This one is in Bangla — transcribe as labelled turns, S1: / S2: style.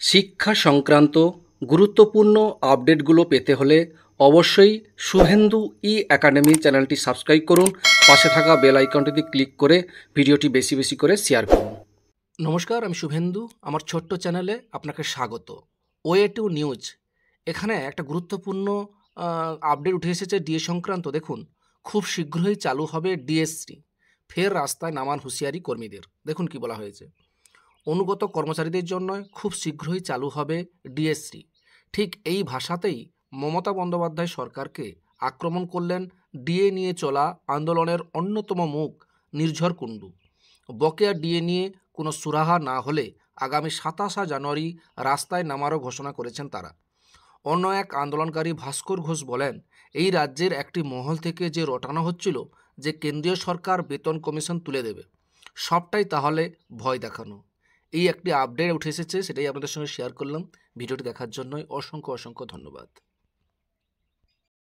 S1: শিক্ষা সংক্রান্ত গুরুত্বপূর্ণ আপডেটগুলো পেতে হলে অবশ্যই শুভেন্দু ই একাডেমি চ্যানেলটি সাবস্ক্রাইব করুন। পাশে থাকা বেল আইকনটিতে ক্লিক করে ভিডিওটি বেশি বেশি করে শেয়ার করুন। নমস্কার, আমি শুভেন্দু। আমার ছোট্ট চ্যানেলে আপনাকে স্বাগত। ওয়ে টু নিউজ, এখানে একটা গুরুত্বপূর্ণ আপডেট উঠে এসেছে ডিএ সংক্রান্ত। দেখুন, খুব শীঘ্রই চালু হবে ডিএসসি, ফের রাস্তায় নামান হুঁশিয়ারি কর্মীদের। দেখুন কি বলা হয়েছে, অনুগত কর্মচারীদের জন্য খুব শীঘ্রই চালু হবে ডিএসসি। ঠিক এই ভাষাতেই মমতা বন্দ্যোপাধ্যায় সরকারকে আক্রমণ করলেন ডিএ নিয়ে চলা আন্দোলনের অন্যতম মুখ নির্ঝর কুণ্ডু। বকেয়া ডিএ নিয়ে কোনো সুরাহা না হলে আগামী 27 জানুয়ারি রাস্তায় নামারও ঘোষণা করেছেন তারা। অন্য এক আন্দোলনকারী ভাস্কর ঘোষ বলেন, এই রাজ্যের একটি মহল থেকে যে রটানো হচ্ছিল যে কেন্দ্রীয় সরকার বেতন কমিশন তুলে দেবে, সবটাই তাহলে ভয় দেখানো। এই একটি আপডেট উঠে এসেছে, সেটাই আপনাদের সঙ্গে শেয়ার করলাম। ভিডিওটি দেখার জন্য অসংখ্য অসংখ্য ধন্যবাদ।